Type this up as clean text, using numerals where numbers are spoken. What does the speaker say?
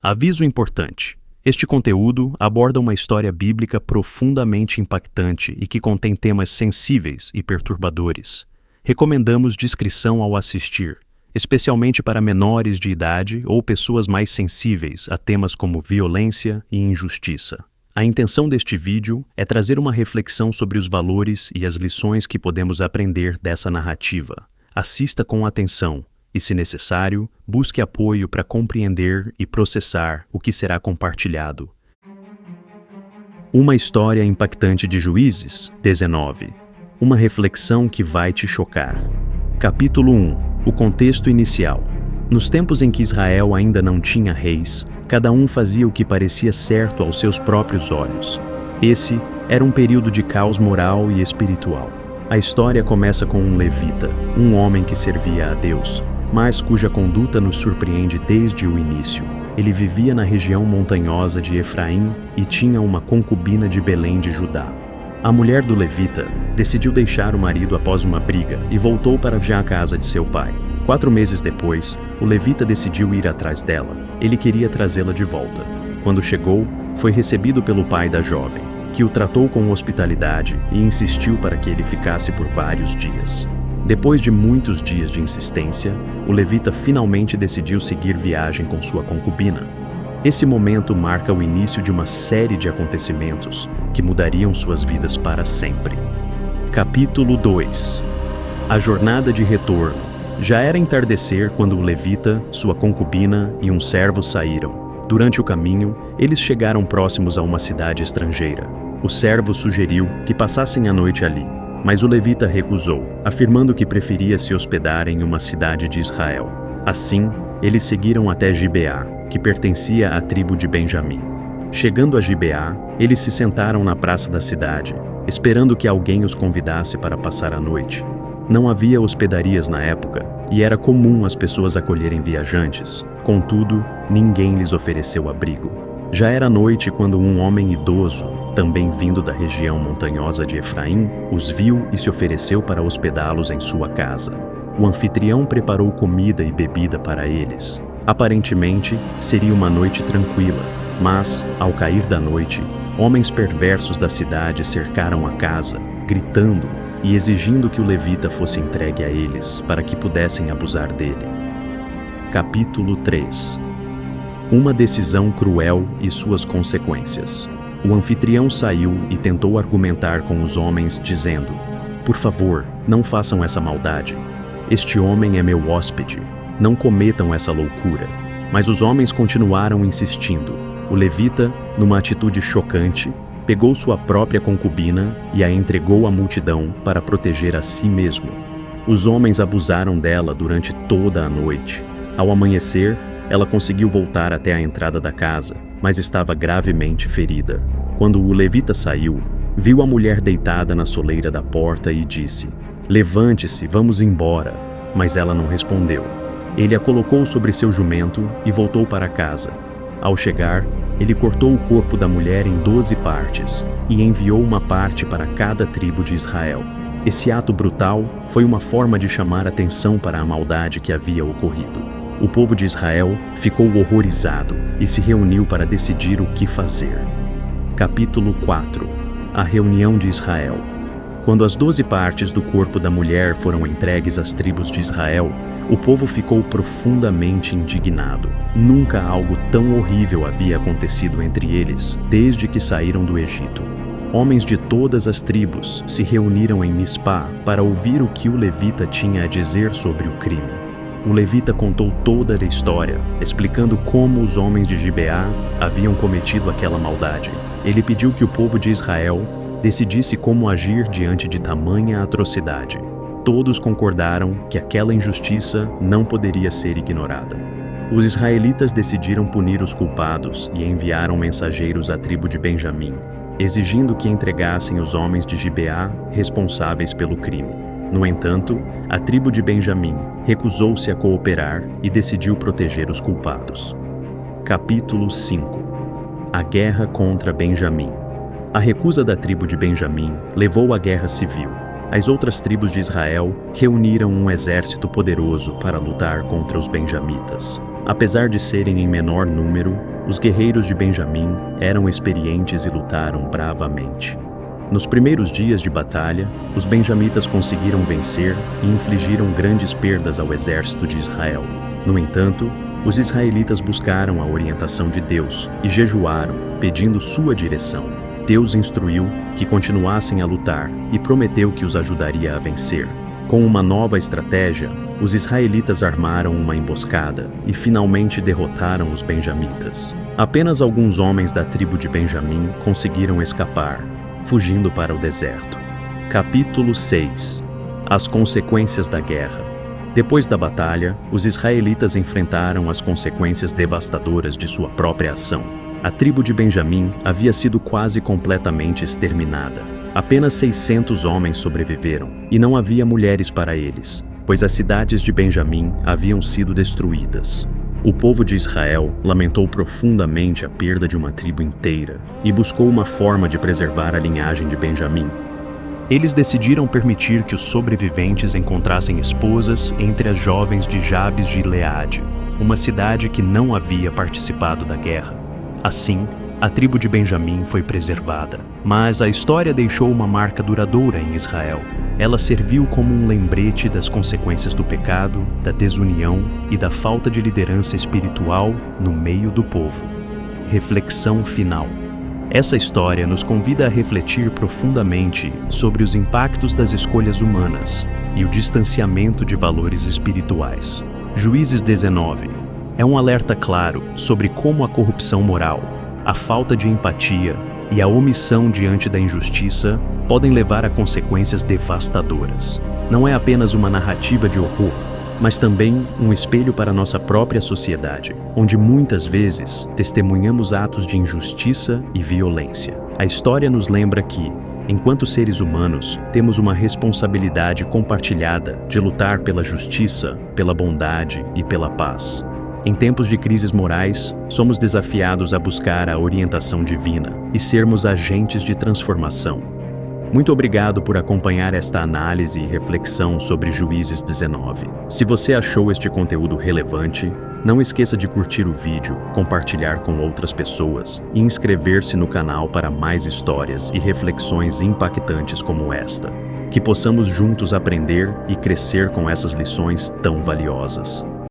Aviso importante: este conteúdo aborda uma história bíblica profundamente impactante e que contém temas sensíveis e perturbadores. Recomendamos discrição ao assistir, especialmente para menores de idade ou pessoas mais sensíveis a temas como violência e injustiça. A intenção deste vídeo é trazer uma reflexão sobre os valores e as lições que podemos aprender dessa narrativa. Assista com atenção e, se necessário, busque apoio para compreender e processar o que será compartilhado. Uma história impactante de Juízes 19. Uma reflexão que vai te chocar. Capítulo 1. O contexto inicial. Nos tempos em que Israel ainda não tinha reis, cada um fazia o que parecia certo aos seus próprios olhos. Esse era um período de caos moral e espiritual. A história começa com um levita, um homem que servia a Deus, mas cuja conduta nos surpreende desde o início. Ele vivia na região montanhosa de Efraim e tinha uma concubina de Belém de Judá. A mulher do levita decidiu deixar o marido após uma briga e voltou para a casa de seu pai. 4 meses depois, o levita decidiu ir atrás dela. Ele queria trazê-la de volta. Quando chegou, foi recebido pelo pai da jovem, que o tratou com hospitalidade e insistiu para que ele ficasse por vários dias. Depois de muitos dias de insistência, o levita finalmente decidiu seguir viagem com sua concubina. Esse momento marca o início de uma série de acontecimentos que mudariam suas vidas para sempre. Capítulo 2. A jornada de retorno. Já era entardecer quando o levita, sua concubina e um servo saíram. Durante o caminho, eles chegaram próximos a uma cidade estrangeira. O servo sugeriu que passassem a noite ali, mas o levita recusou, afirmando que preferia se hospedar em uma cidade de Israel. Assim, eles seguiram até Gibeá, que pertencia à tribo de Benjamim. Chegando a Gibeá, eles se sentaram na praça da cidade, esperando que alguém os convidasse para passar a noite. Não havia hospedarias na época, e era comum as pessoas acolherem viajantes. Contudo, ninguém lhes ofereceu abrigo. Já era noite quando um homem idoso, também vindo da região montanhosa de Efraim, os viu e se ofereceu para hospedá-los em sua casa. O anfitrião preparou comida e bebida para eles. Aparentemente, seria uma noite tranquila, mas, ao cair da noite, homens perversos da cidade cercaram a casa, gritando e exigindo que o levita fosse entregue a eles, para que pudessem abusar dele. Capítulo 3. Uma decisão cruel e suas consequências. O anfitrião saiu e tentou argumentar com os homens, dizendo: "Por favor, não façam essa maldade. Este homem é meu hóspede. Não cometam essa loucura." Mas os homens continuaram insistindo. O levita, numa atitude chocante, pegou sua própria concubina e a entregou à multidão para proteger a si mesmo. Os homens abusaram dela durante toda a noite. Ao amanhecer, ela conseguiu voltar até a entrada da casa, mas estava gravemente ferida. Quando o levita saiu, viu a mulher deitada na soleira da porta e disse: "Levante-se, vamos embora." Mas ela não respondeu. Ele a colocou sobre seu jumento e voltou para casa. Ao chegar, ele cortou o corpo da mulher em 12 partes e enviou uma parte para cada tribo de Israel. Esse ato brutal foi uma forma de chamar atenção para a maldade que havia ocorrido. O povo de Israel ficou horrorizado e se reuniu para decidir o que fazer. Capítulo 4. A reunião de Israel. Quando as 12 partes do corpo da mulher foram entregues às tribos de Israel, o povo ficou profundamente indignado. Nunca algo tão horrível havia acontecido entre eles, desde que saíram do Egito. Homens de todas as tribos se reuniram em Mispá para ouvir o que o levita tinha a dizer sobre o crime. O levita contou toda a história, explicando como os homens de Gibeá haviam cometido aquela maldade. Ele pediu que o povo de Israel decidisse como agir diante de tamanha atrocidade. Todos concordaram que aquela injustiça não poderia ser ignorada. Os israelitas decidiram punir os culpados e enviaram mensageiros à tribo de Benjamim, exigindo que entregassem os homens de Gibeá responsáveis pelo crime. No entanto, a tribo de Benjamim recusou-se a cooperar e decidiu proteger os culpados. Capítulo 5. A guerra contra Benjamim. A recusa da tribo de Benjamim levou à guerra civil. As outras tribos de Israel reuniram um exército poderoso para lutar contra os benjamitas. Apesar de serem em menor número, os guerreiros de Benjamim eram experientes e lutaram bravamente. Nos primeiros dias de batalha, os benjamitas conseguiram vencer e infligiram grandes perdas ao exército de Israel. No entanto, os israelitas buscaram a orientação de Deus e jejuaram, pedindo sua direção. Deus instruiu que continuassem a lutar e prometeu que os ajudaria a vencer. Com uma nova estratégia, os israelitas armaram uma emboscada e finalmente derrotaram os benjamitas. Apenas alguns homens da tribo de Benjamim conseguiram escapar, fugindo para o deserto. Capítulo 6. As consequências da guerra. Depois da batalha, os israelitas enfrentaram as consequências devastadoras de sua própria ação. A tribo de Benjamim havia sido quase completamente exterminada. Apenas 600 homens sobreviveram, e não havia mulheres para eles, pois as cidades de Benjamim haviam sido destruídas. O povo de Israel lamentou profundamente a perda de uma tribo inteira e buscou uma forma de preservar a linhagem de Benjamim. Eles decidiram permitir que os sobreviventes encontrassem esposas entre as jovens de Jabes de Gileade, uma cidade que não havia participado da guerra. Assim, a tribo de Benjamim foi preservada, mas a história deixou uma marca duradoura em Israel. Ela serviu como um lembrete das consequências do pecado, da desunião e da falta de liderança espiritual no meio do povo. Reflexão final. Essa história nos convida a refletir profundamente sobre os impactos das escolhas humanas e o distanciamento de valores espirituais. Juízes 19 é um alerta claro sobre como a corrupção moral, a falta de empatia e a omissão diante da injustiça podem levar a consequências devastadoras. Não é apenas uma narrativa de horror, mas também um espelho para nossa própria sociedade, onde muitas vezes testemunhamos atos de injustiça e violência. A história nos lembra que, enquanto seres humanos, temos uma responsabilidade compartilhada de lutar pela justiça, pela bondade e pela paz. Em tempos de crises morais, somos desafiados a buscar a orientação divina e sermos agentes de transformação. Muito obrigado por acompanhar esta análise e reflexão sobre Juízes 19. Se você achou este conteúdo relevante, não esqueça de curtir o vídeo, compartilhar com outras pessoas e inscrever-se no canal para mais histórias e reflexões impactantes como esta. Que possamos juntos aprender e crescer com essas lições tão valiosas.